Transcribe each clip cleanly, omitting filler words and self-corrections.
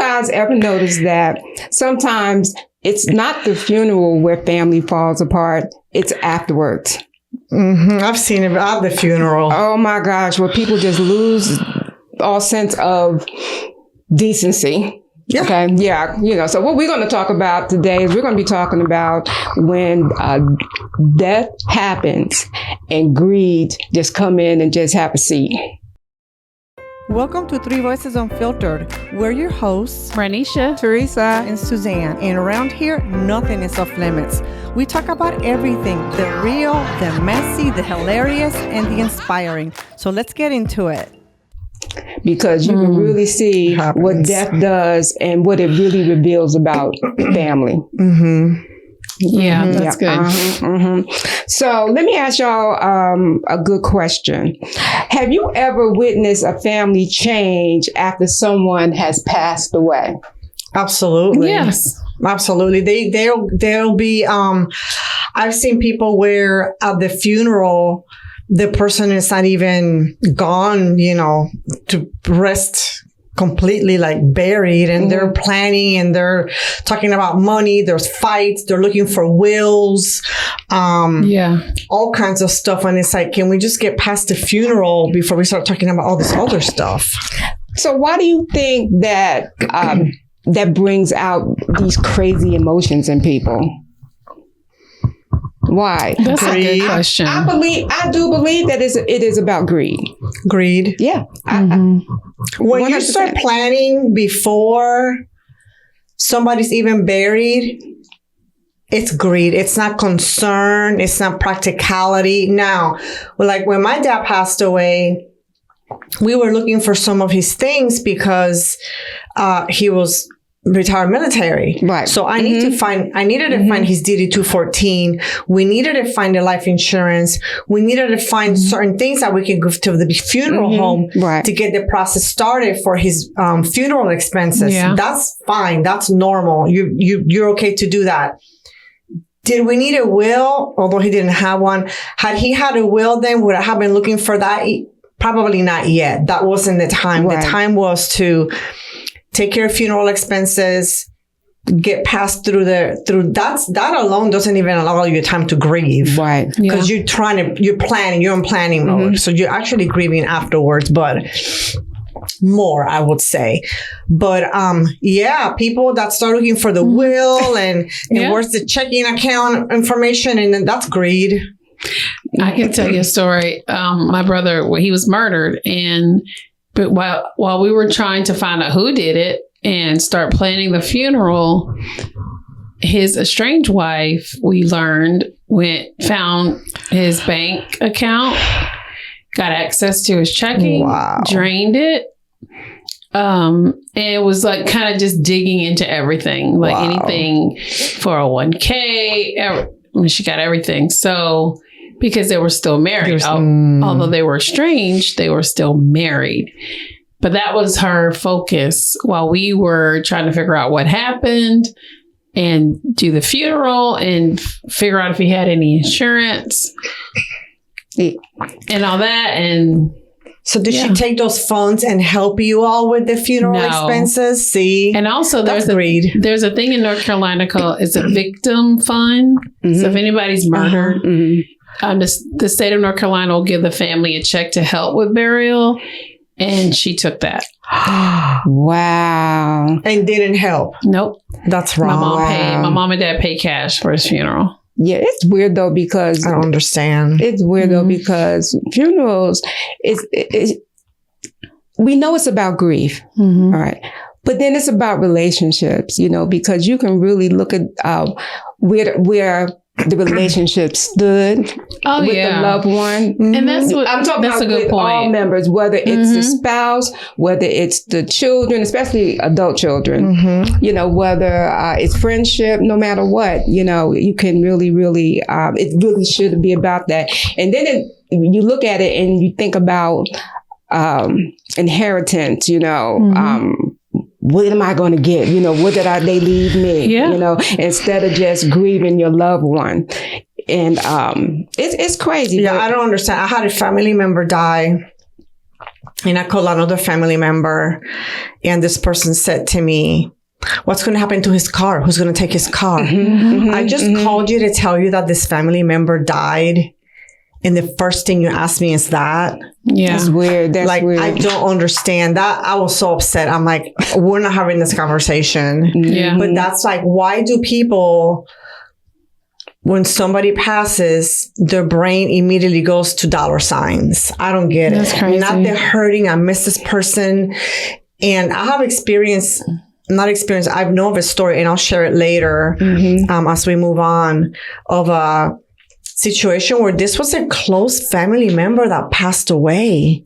guys ever notice that sometimes it's not the funeral where family falls apart, it's afterwards? I've seen it at the funeral. Oh my gosh, where people just lose all sense of decency. Yeah. Okay. Yeah. So what we're going to talk about today is we're going to be talking about when death happens and greed just come in and just have a seat. Welcome to Three Voices Unfiltered. We're your hosts, Ronisha, Theresa, and Suzanne. And around here, nothing is off limits. We talk about everything, the real, the messy, the hilarious, and the inspiring. So let's get into it. Because you can really see what death does and what it really reveals about family. Yeah, that's good. So let me ask y'all a good question. Have you ever witnessed a family change after someone has passed away? Absolutely. Yes. Absolutely. They'll be, I've seen people where at the funeral, the person is not even gone, to rest completely, like buried, and they're planning and they're talking about money. There's fights. They're looking for wills, all kinds of stuff. And it's like, can we just get past the funeral before we start talking about all this other stuff? So why do you think that that brings out these crazy emotions in people? Why? That's a good question. I do believe that it is about greed. Greed. Yeah. When you start planning before somebody's even buried, it's greed. It's not concern. It's not practicality. Now, like when my dad passed away, we were looking for some of his things because he was retired military. Right. So I needed to find his DD 214. We needed to find the life insurance. We needed to find certain things that we could go to the funeral home to get the process started for his funeral expenses. Yeah. That's fine. That's normal. You're okay to do that. Did we need a will? Although he didn't have one. Had he had a will, then would I have been looking for that? Probably not yet. That wasn't the time. Right. The time was to take care of funeral expenses, get past through that alone doesn't even allow you time to grieve. Right. Because you're in planning mode. So you're actually grieving afterwards, but more, I would say. But, people that start looking for the will and where's the checking account information, and then that's greed. I can tell you a story. My brother, he was murdered, but while we were trying to find out who did it and start planning the funeral, his estranged wife, we learned, found his bank account, got access to his checking, drained it. And it was like kind of just digging into everything, like anything, 401k, she got everything. So, because they were still married. Although they were estranged, they were still married. But that was her focus while we were trying to figure out what happened and do the funeral and figure out if he had any insurance and all that. And so did she take those funds and help you all with the funeral expenses? See? And also there's a thing in North Carolina called, it's a victim fund. So if anybody's murdered, the state of North Carolina will give the family a check to help with burial. And she took that. Wow. And didn't help. Nope. That's wrong. My mom and dad paid cash for his funeral. Yeah, it's weird though because I don't understand. It's weird though because funerals we know it's about grief. All right. But then it's about relationships, because you can really look at where the relationship stood with the loved one. And that's what I'm talking about with all members, whether it's the spouse, whether it's the children, especially adult children, whether it's friendship, no matter what, you can really, it really should be about that. And then you look at it and you think about inheritance, what am I going to get? What did they leave me? Instead of just grieving your loved one. And it's crazy. Yeah, I don't understand. I had a family member die And I called another family member, and this person said to me, what's going to happen to his car? Who's going to take his car? I just called you to tell you that this family member died. And the first thing you asked me is that. Yeah. That's weird. That's like, weird. I don't understand that. I was so upset. I'm like, we're not having this conversation. Yeah. But that's like, why do people, when somebody passes, their brain immediately goes to dollar signs? I don't get That's it. crazy. Not they're hurting. I miss this person. And I have I know of a story, and I'll share it later as we move on, of a situation where this was a close family member that passed away.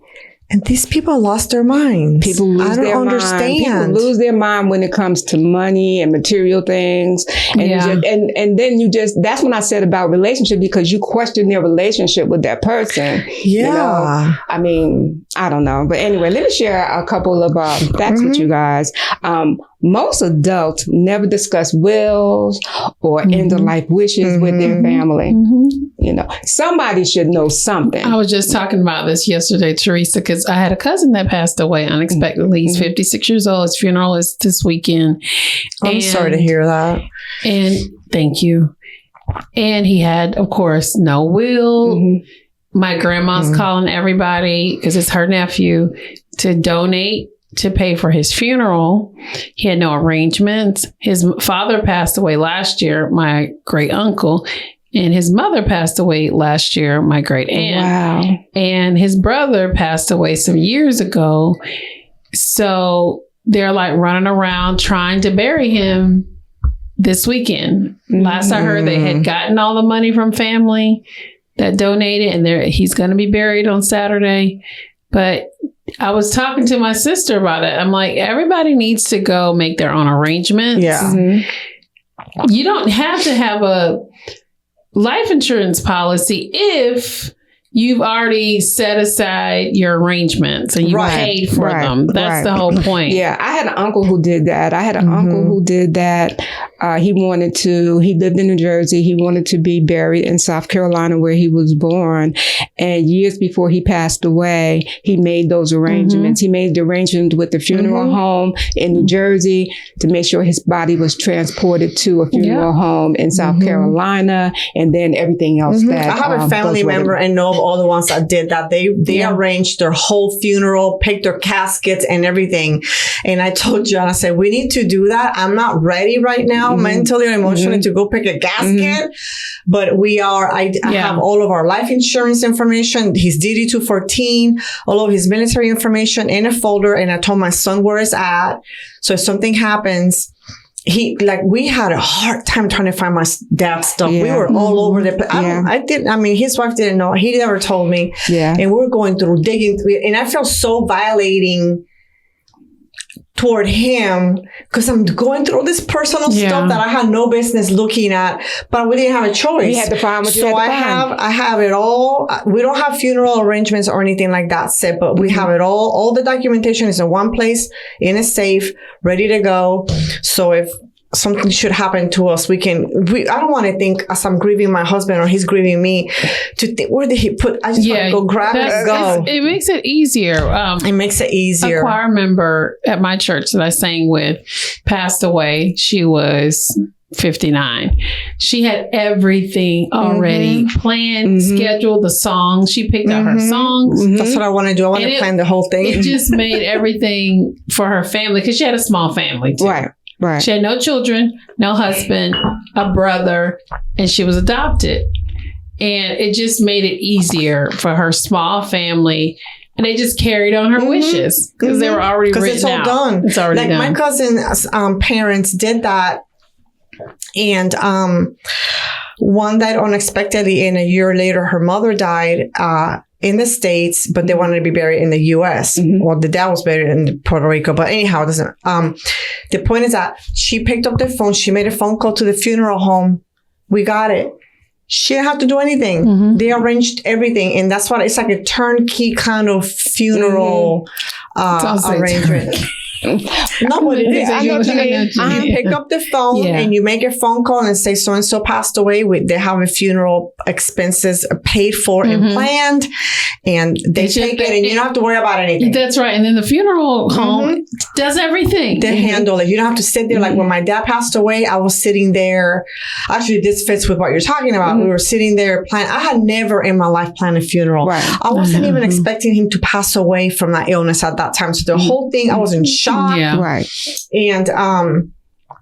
And these people lost their minds. People lose their mind. People lose their mind when it comes to money and material things. And and then that's when I said about relationship, because you question their relationship with that person. Yeah. You know? I mean, I don't know. But anyway, let me share a couple of facts with you guys. Most adults never discuss wills or end of life wishes with their family. You know, somebody should know something. I was just talking about this yesterday, Theresa, because I had a cousin that passed away unexpectedly. He's 56 years old. His funeral is this weekend. I'm sorry to hear that. And thank you. And he had, of course, no will. My grandma's calling everybody, because it's her nephew, to donate to pay for his funeral. He had no arrangements. His father passed away last year, my great uncle, and his mother passed away last year, my great aunt. Wow. And his brother passed away some years ago. So they're like running around trying to bury him this weekend. Last I heard, they had gotten all the money from family that donated, and he's going to be buried on Saturday. But I was talking to my sister about it. I'm like, everybody needs to go make their own arrangements. Yeah. You don't have to have a life insurance policy if you've already set aside your arrangements and you paid for them. That's the whole point. Yeah. I had an uncle who did that. He lived in New Jersey. He wanted to be buried in South Carolina, where he was born. And years before he passed away, he made those arrangements. He made the arrangements with the funeral home in New Jersey to make sure his body was transported to a funeral home in South Carolina, and then everything else that I have a family member and know of all the ones that did that. They arranged their whole funeral, picked their caskets and everything. And I told John, I said, we need to do that. I'm not ready right now, mentally or emotionally, to go pick a casket. But we are, I have all of our life insurance information, his DD-214, all of his military information in a folder. And I told my son where it's at. So if something happens, we had a hard time trying to find my dad's stuff. Yeah. We were all over the place. His wife didn't know. He never told me. Yeah. And we were going through, digging through it. And I felt so violating toward him, because I'm going through all this personal stuff that I had no business looking at, but we didn't have a choice. You had to find what you had to find. I have it all. We don't have funeral arrangements or anything like that set, but we have it all. All the documentation is in one place, in a safe, ready to go. So if something should happen to us, I don't want to think, as I'm grieving my husband or he's grieving me, to think, where did he put? I just want to go grab it and go. It makes it easier. It makes it easier. A choir member at my church that I sang with passed away. She was 59. She had everything already planned, scheduled, the songs. She picked out her songs. That's what I want to do. I want to plan the whole thing. It just made everything for her family, because she had a small family too. Right. She had no children, no husband, a brother, and she was adopted. And it just made it easier for her small family. And they just carried on her wishes, because they were already written out. Because it's all done. It's already done. My cousin's parents did that. And one died unexpectedly, and a year later, her mother died in the States, but they wanted to be buried in the U.S. Well, the dad was buried in Puerto Rico, but anyhow, it doesn't. The point is that she picked up the phone. She made a phone call to the funeral home. We got it. She didn't have to do anything. They arranged everything. And that's what it's like, a turnkey kind of funeral arrangement. Not what it is. I know what you mean. You pick up the phone and you make a phone call and say so-and-so passed away. They have a funeral expenses paid for and planned, and they take it, and you don't have to worry about anything. That's right. And then the funeral home does everything. They handle it. You don't have to sit there. Like when my dad passed away, I was sitting there. Actually, this fits with what you're talking about. We were sitting there planning. I had never in my life planned a funeral. Right. I wasn't even expecting him to pass away from that illness at that time. So the whole thing, I was in shock. Yeah. Right. And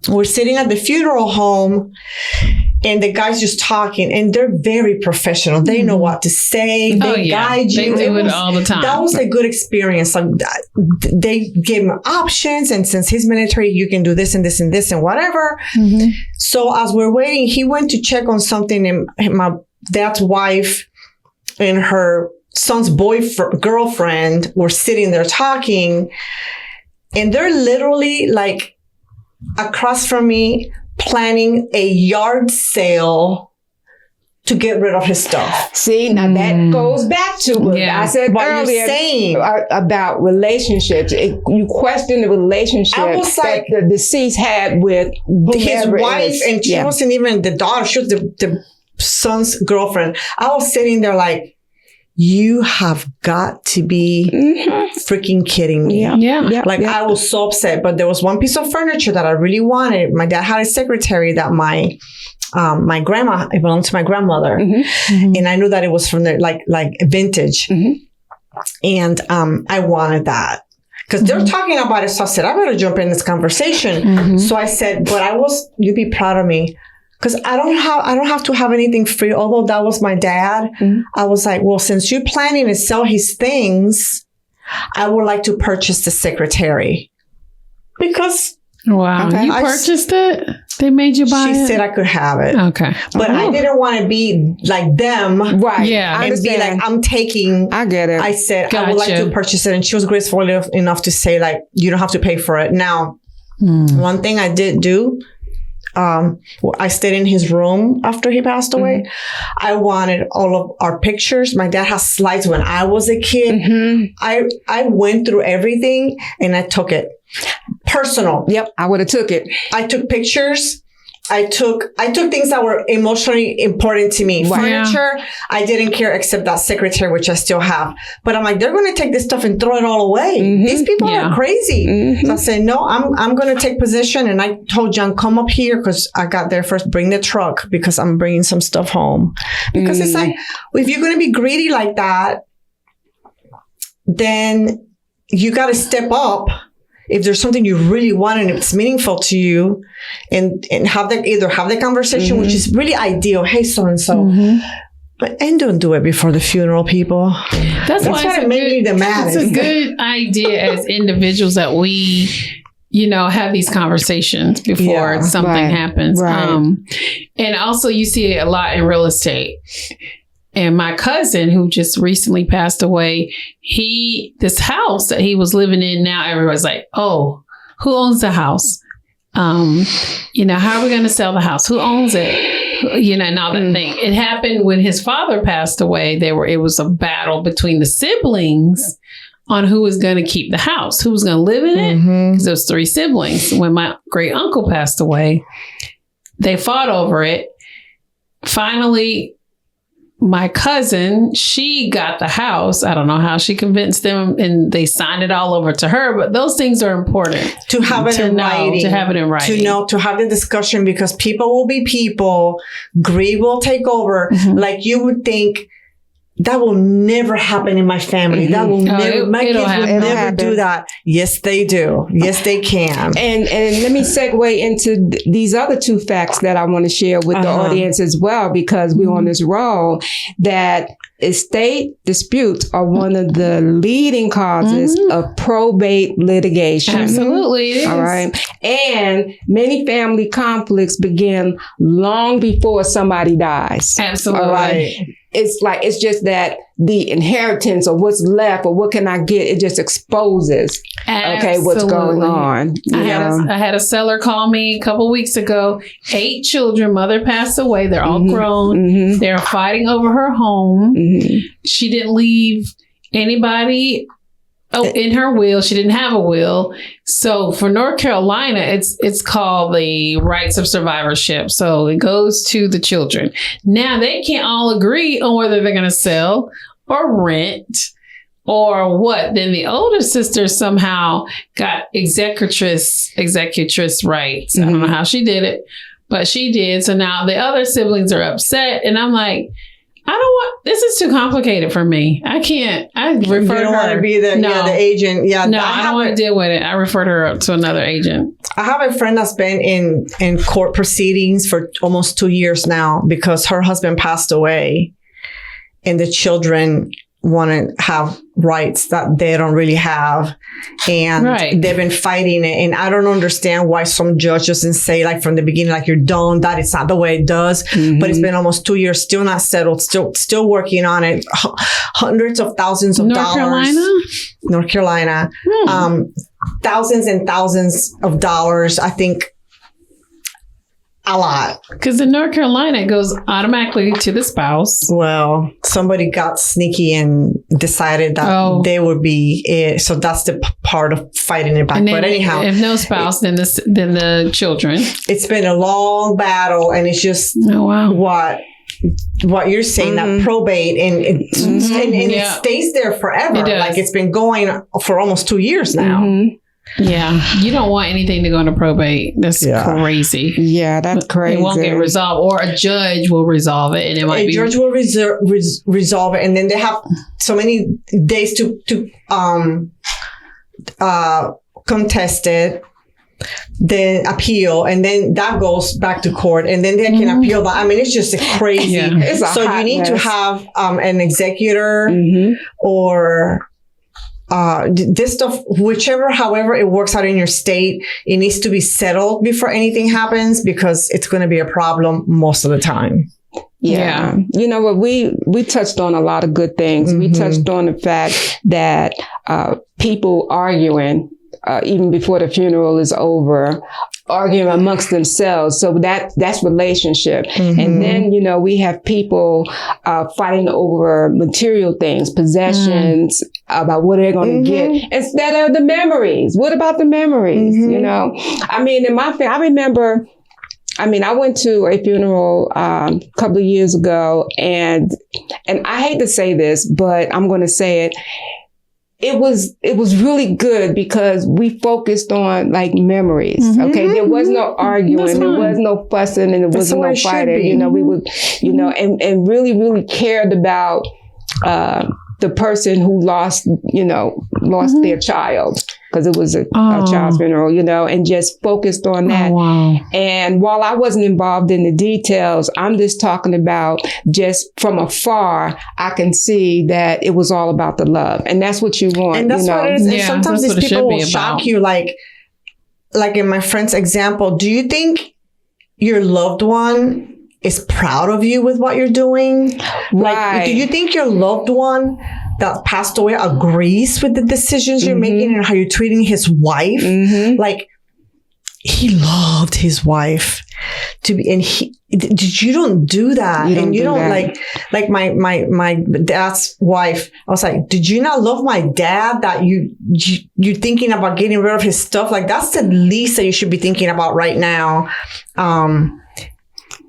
we're sitting at the funeral home, and the guy's just talking, and they're very professional. They know what to say. They guide you. They do it all the time. That was a good experience. Like they gave him options, and since he's military, you can do this and this and this and whatever. So as we're waiting, he went to check on something, and my dad's wife and her son's girlfriend were sitting there talking, and they're literally like across from me planning a yard sale to get rid of his stuff. See, now that goes back to what I said earlier about relationships. You question the relationship that the deceased had with his wife, and she wasn't even the daughter. She was the son's girlfriend. I was sitting there like, you have got to be freaking kidding me. I was so upset, but there was one piece of furniture that I really wanted. My dad had a secretary that my grandma, it belonged to my grandmother. And I knew that it was from the, like vintage. And I wanted that. Because they're talking about it. So I said, I better jump in this conversation. So I said, but you'd be proud of me. Because I don't have to have anything free. Although that was my dad. I was like, well, since you're planning to sell his things, I would like to purchase the secretary. Because you purchased it? They made you buy it? She said I could have it. Okay. But I didn't want to be like them. Right. Yeah. And be like, I'm taking. I get it. I said, I would like to purchase it. And she was graceful enough to say, like, you don't have to pay for it. Now, one thing I did do, I stayed in his room after he passed away. I wanted all of our pictures. My dad has slides when I was a kid. I went through everything and I took it. Personal. Yep, I would have took it. I took pictures. I took things that were emotionally important to me. Furniture, I didn't care except that secretary, which I still have. But I'm like, they're going to take this stuff and throw it all away. These people are crazy. So I said, no, I'm going to take possession. And I told John, come up here, because I got there first. Bring the truck, because I'm bringing some stuff home. Because it's like, if you're going to be greedy like that, then you got to step up. If there's something you really want and it's meaningful to you, and have the conversation, which is really ideal. Hey, so-and-so. And don't do it before the funeral, people. That's why it made me the maddest. It's a good idea as individuals that we, have these conversations before something happens. Right. And also you see it a lot in real estate. And my cousin, who just recently passed away, this house that he was living in, now everyone's like, oh, who owns the house? How are we going to sell the house? Who owns it? And all that thing. It happened when his father passed away. It was a battle between the siblings on who was going to keep the house, who was going to live in it. Because there was 3 siblings. When my great uncle passed away, they fought over it. Finally, my cousin, she got the house. I don't know how she convinced them, and they signed it all over to her. But those things are important to have it in writing. To have it in writing. To have the discussion, because people will be people. Greed will take over. Like you would think, that will never happen in my family. That will never. My kids will never do that. Yes, they do. Yes, they can. And let me segue into these other 2 facts that I want to share with the audience as well, because we're on this roll, that estate disputes are one of the leading causes of probate litigation. Absolutely, it is. All right. And many family conflicts begin long before somebody dies. Absolutely. All right. It's just that the inheritance or what's left or what can I get, it just exposes, what's going on. I had a seller call me a couple weeks ago, 8 children, mother passed away. They're all grown. They're fighting over her home. She didn't leave anybody in her will, she didn't have a will. So for North Carolina, it's called the rights of survivorship. So it goes to the children. Now they can't all agree on whether they're going to sell or rent or what. Then the older sister somehow got executress rights. I don't know how she did it, but she did. So now the other siblings are upset, and I'm like, this is too complicated for me. I can't. I refer you don't want to be the agent. Yeah. No, I don't want to deal with it. I referred her to another agent. I have a friend that's been in court proceedings for almost 2 years now because her husband passed away and the children want to have rights that they don't really have. And they've been fighting it. And I don't understand why some judge doesn't say like from the beginning, like you're done, that it's not the way it does. But it's been almost 2 years, still not settled, still working on it. Hundreds of thousands of dollars. North Carolina. Thousands and thousands of dollars. I think a lot. Because in North Carolina, it goes automatically to the spouse. Well, somebody got sneaky and decided that they would be it. So that's the part of fighting it back. And then, but anyhow, if no spouse, then the children. It's been a long battle, and it's just what you're saying, that probate and it stays there forever. Like it's been going for almost 2 years now. Yeah, you don't want anything to go into probate. That's crazy. Yeah, that's crazy. It won't get resolved, or a judge will resolve it, and it might be judge will resolve it, and then they have so many days to contest it, then appeal, and then that goes back to court, and then they can appeal that. I mean, it's just crazy. So you need to have an executor or this stuff, however it works out in your state, it needs to be settled before anything happens, because it's going to be a problem most of the time. Yeah. You know what? We touched on a lot of good things. We touched on the fact that people arguing even before the funeral is over, arguing amongst themselves. So that's relationship. And then, we have people fighting over material things, possessions, about what they're going to get instead of the memories. What about the memories? I mean, in my family, I remember, I went to a funeral a couple of years ago, and I hate to say this, but I'm going to say it. It was really good because we focused on like memories. Okay. There was no arguing. There was no fussing, and there wasn't no fighting. We would, and really, really cared about, the person who lost their child, because it was a child's funeral, and just focused on that. Oh, wow. And while I wasn't involved in the details, I'm just talking about just from afar, I can see that it was all about the love. And that's what you want. And that's what it is. And sometimes these people will shock you, like in my friend's example. Do you think your loved one is proud of you with what you're doing? Like, do you think your loved one that passed away agrees with the decisions you're making and how you're treating his wife? Like, he loved his wife to be, and you don't do that. You don't like my dad's wife. I was like, did you not love my dad that you're thinking about getting rid of his stuff? Like, that's the least that you should be thinking about right now.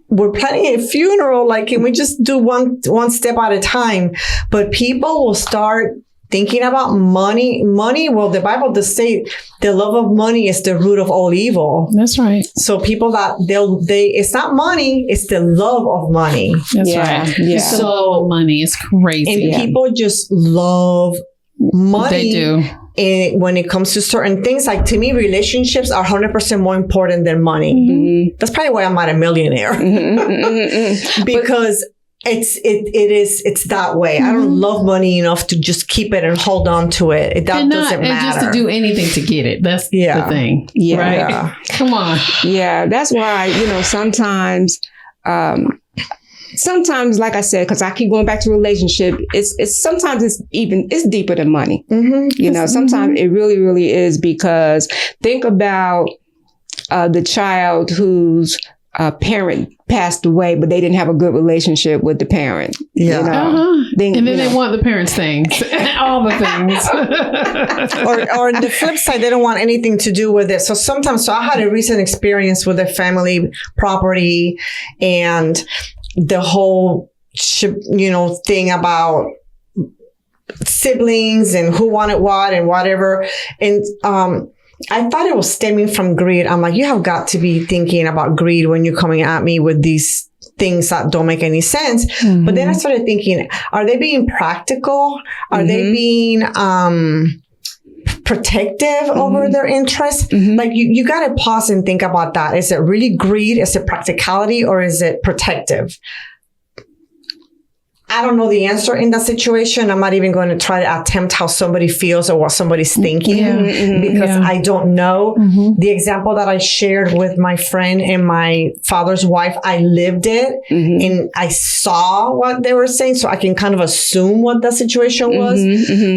We're planning a funeral. Like, can we just do one step at a time? But people will start thinking about money. Well, the Bible does say the love of money is the root of all evil. That's right. So people that it's not money, it's the love of money. That's right. Yeah. So the love of money is crazy. And people just love money. They do. And when it comes to certain things, like, to me, relationships are 100% more important than money. That's probably why I'm not a millionaire. Because it's that way. I don't love money enough to just keep it and hold on to it. That doesn't matter. And just to do anything to get it. That's the thing. Yeah. Right? Come on. Yeah. That's why, sometimes, like I said, because I keep going back to relationship, sometimes it's deeper than money. Sometimes it really, really is, because think about the child whose parent passed away, but they didn't have a good relationship with the parent. Yeah. You know? And then they want the parents' things, all the things. or the flip side, they don't want anything to do with it. So sometimes, I had a recent experience with a family property and the whole, thing about siblings and who wanted what and whatever. And, I thought it was stemming from greed. I'm like, you have got to be thinking about greed when you're coming at me with these things that don't make any sense. Mm-hmm. But then I started thinking, are they being practical? Are they being protective over their interests? Like you got to pause and think about that. Is it really greed? Is it practicality, or is it protective? I don't know the answer in that situation. I'm not even going to try to attempt how somebody feels or what somebody's thinking because I don't know. The example that I shared with my friend and my father's wife, I lived it and I saw what they were saying. So I can kind of assume what the situation was.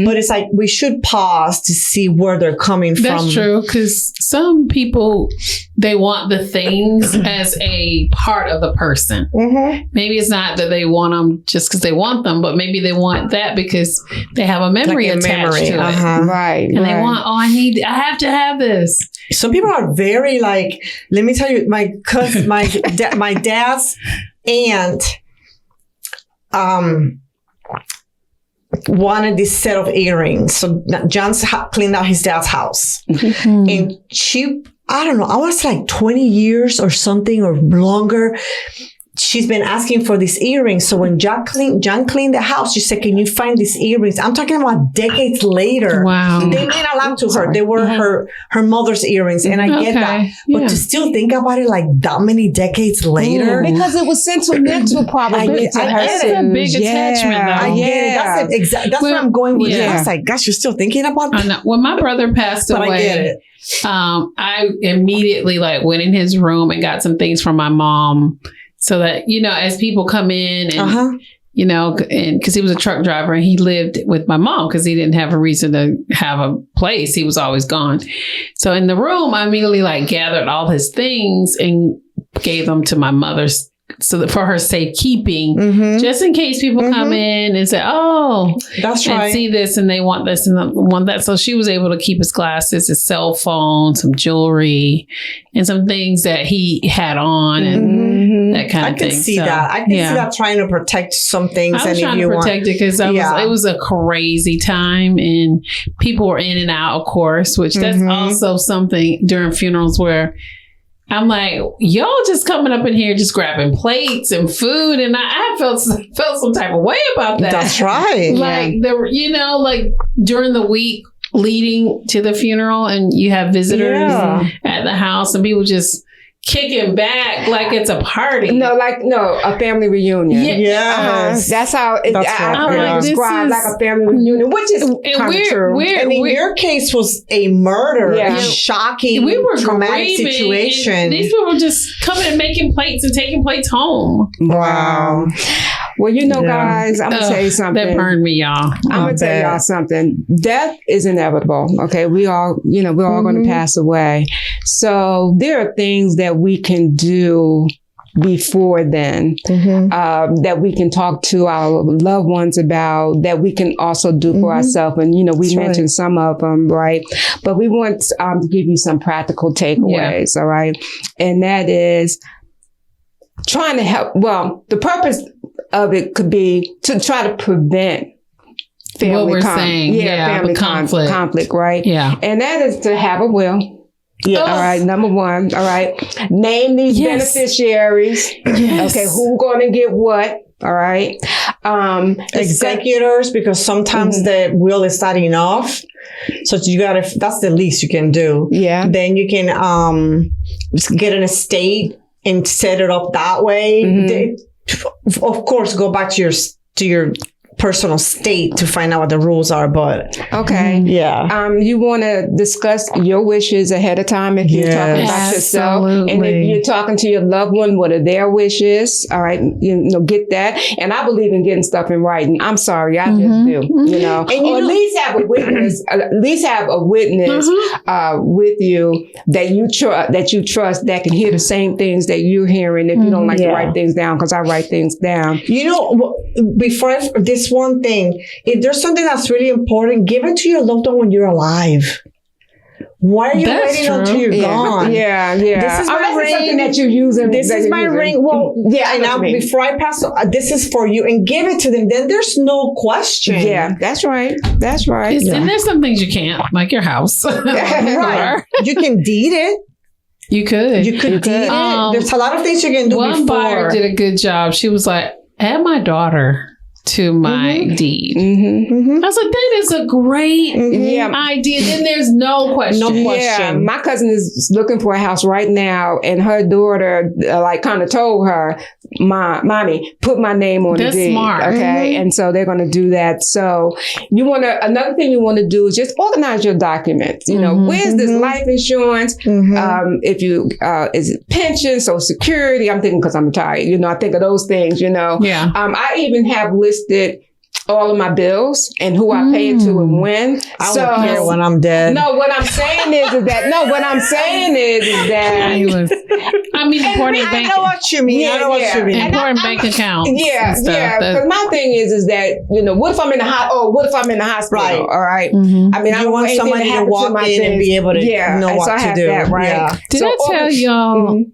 But it's like, we should pause to see where they're coming from. That's true. Because some people, they want the things as a part of the person. Maybe it's not that they want them just because they want them, but maybe they want that because they have a memory attached to it. Right. And they want, I have to have this. Some people are very like, let me tell you, my cousin, my dad's aunt, wanted this set of earrings. So John's cleaned out his dad's house. And she, I don't know, I was like 20 years or something or longer. She's been asking for these earrings. So when John cleaned the house, she said, can you find these earrings? I'm talking about decades later. Wow. They mean a lot to her. They were her mother's earrings. And I get that. But to still think about it like that many decades later. Because it was sentimental probably to her. It's a big attachment though. I get it. That's where I'm going with it. I was like, gosh, you're still thinking about that? I know. When my brother passed away, I get it. I immediately went in his room and got some things from my mom. So that, as people come in and, and because he was a truck driver and he lived with my mom because he didn't have a reason to have a place. He was always gone. So in the room, I immediately gathered all his things and gave them to my mother's. So that for her safekeeping, just in case people come in and say, "Oh, that's right," and see this and they want this and want that. So she was able to keep his glasses, his cell phone, some jewelry, and some things that he had on, and that kind of thing. I can see that. I can see that trying to protect some things. I was trying to protect it because it was a crazy time, and people were in and out, of course. Which that's also something during funerals where. I'm like, y'all just coming up in here, just grabbing plates and food. And I felt some type of way about that. That's right. During the week leading to the funeral and you have visitors at the house and people just kicking back like it's a party. No, a family reunion. That's how I describe like a family reunion, which is kind of true. And in your case was a murder, a shocking, traumatic situation. And these people were just coming and making plates and taking plates home. Wow. Well, guys, I'm going to tell you something. That burned me, y'all. I'm going to tell y'all something. Death is inevitable. Okay. We're all going to pass away. So there are things that we can do before then, that we can talk to our loved ones about, that we can also do for ourselves. And, we mentioned some of them, right? But we want to give you some practical takeaways, all right? And that is trying to help. Well, the purpose of it could be to try to prevent family conflict, right? Yeah. And that is to have a will. Yeah. All right. Number one. All right. Name these beneficiaries. Yes. Okay. Who's going to get what? All right. Executors, because sometimes the will is not enough. So that's the least you can do. Yeah. Then you can, get an estate and set it up that way. Of course, go back to your personal state to find out what the rules are. But okay, you want to discuss your wishes ahead of time if you're talking about yourself, and if you're talking to your loved one, what are their wishes? All right, get that. And I believe in getting stuff in writing. I'm sorry, I just do. And at least have a witness. At least have a witness with you that you trust that can hear the same things that you're hearing. If you don't like to write things down, because I write things down. Before this one thing, if there's something that's really important, give it to your loved one when you're alive. Why are you waiting until you're gone? Yeah. This is my ring. Something that you use. This is my ring. Well, and now before I pass, this is for you, and give it to them. Then there's no question. Yeah, that's right. And there's some things you can't, like your house. Right. You can deed it. You could deed it. There's a lot of things you can do. One buyer did a good job. She was like, add my daughter to my deed. I was like, that is a great idea. Then there's no question. Yeah, my cousin is looking for a house right now, and her daughter kind of told her, "Mommy, put my name on the deed." That's smart. Okay, and so they're going to do that. So another thing you want to do is just organize your documents. Where's this life insurance? If you is it pension, Social Security? I'm thinking because I'm retired. I think of those things. Yeah. I even have listed all of my bills and who I pay it to and when. I won't care when I'm dead. No, what I'm saying is that important bank. I know what you mean. Important bank accounts. Yeah. Because my thing is that what if I'm in the what if I'm in the hospital? Right. All right. I mean, I want somebody to walk in and be able to know what to do. That, right. Yeah. Did I tell y'all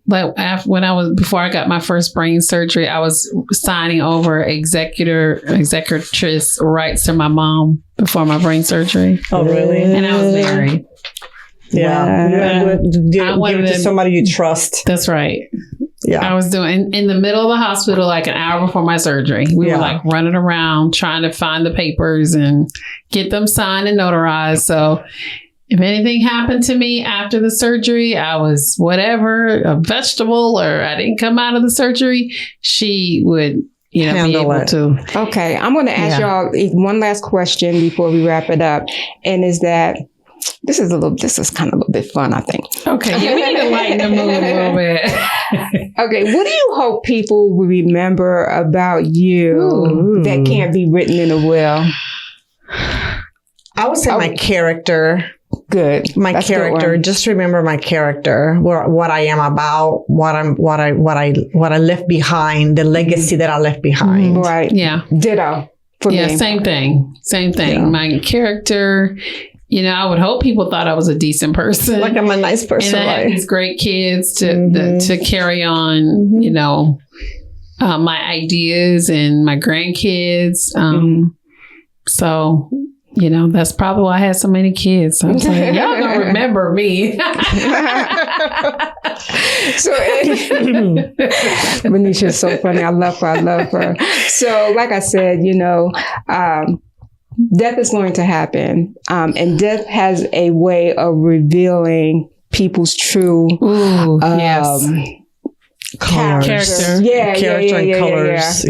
before I got my first brain surgery, I was signing over executress rights to my mom before my brain surgery. Oh, really? And I was married. Yeah. Give it to somebody you trust. That's right. Yeah. I was doing in the middle of the hospital, like an hour before my surgery. We were like running around trying to find the papers and get them signed and notarized. So if anything happened to me after the surgery, I was a vegetable, or I didn't come out of the surgery, she would be able to. Okay. I'm going to ask y'all one last question before we wrap it up. And is that this is kind of a little bit fun, I think. Okay. We need to lighten the mood a little bit. Okay. What do you hope people will remember about you that can't be written in a will? I would say my character. Good. That's character. Just remember my character, what I am about, what I left behind, the legacy that I left behind. Right. Yeah. Ditto. For me. Same thing. Yeah. My character. I would hope people thought I was a decent person. Like I'm a nice person. And I had these great kids to carry on, my ideas and my grandkids. So, that's probably why I had so many kids. So I'm saying, y'all don't remember me. So, Ronisha's so funny. I love her. So, like I said, death is going to happen. And death has a way of revealing people's true character. Character and colors.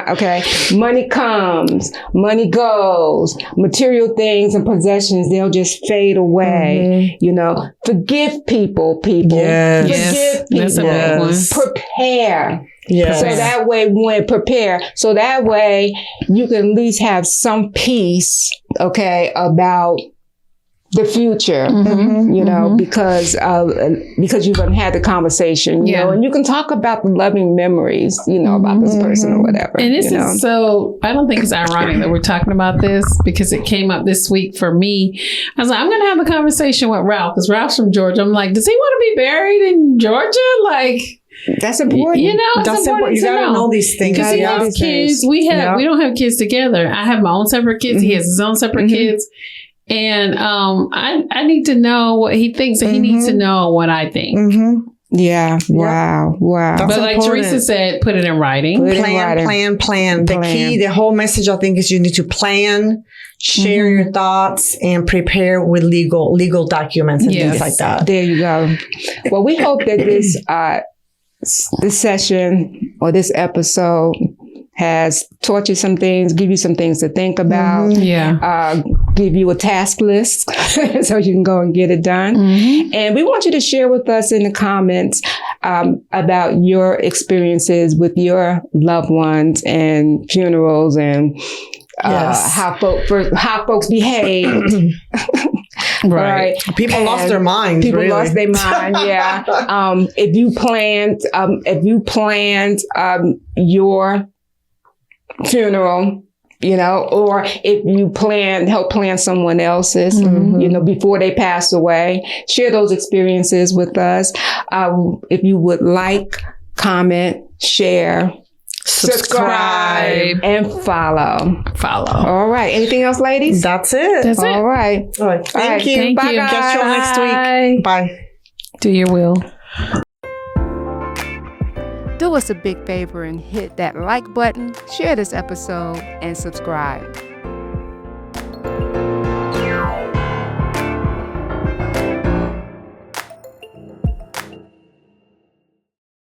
Okay. Money comes, money goes. Material things and possessions, they'll just fade away. Forgive people. Yes. Forgive people. That's a big one. Prepare. Yes. So that way you can at least have some peace, about the future, because you've had the conversation, and you can talk about the loving memories, about this person or whatever. And this is so, I don't think it's ironic that we're talking about this because it came up this week for me. I was like, I'm going to have a conversation with Ralph because Ralph's from Georgia. I'm like, does he want to be buried in Georgia? Like, that's important. That's important. You gotta know these things. Because he has kids. We don't have kids together. I have my own separate kids. He has his own separate kids. And I need to know what he thinks, and he needs to know what I think. Yeah. Wow. But like Theresa said, put it in writing. Plan. The whole message, I think, is you need to plan, share your thoughts, and prepare with legal documents and things like that. There you go. Well, we hope that this session or this episode has taught you some things, give you some things to think about, give you a task list so you can go and get it done. And we want you to share with us in the comments about your experiences with your loved ones and funerals and how folks behave. Right. People lost their minds. People lost their mind. Yeah. If you planned your funeral, or if you help plan someone else's, before they pass away, share those experiences with us. If you would like, comment, share, subscribe, and follow. All right. Anything else, ladies? That's it. All right. All right. Thank you. Thank Bye, you. guys. Catch you next week. Bye. Do your will. Do us a big favor and hit that like button, share this episode, and subscribe.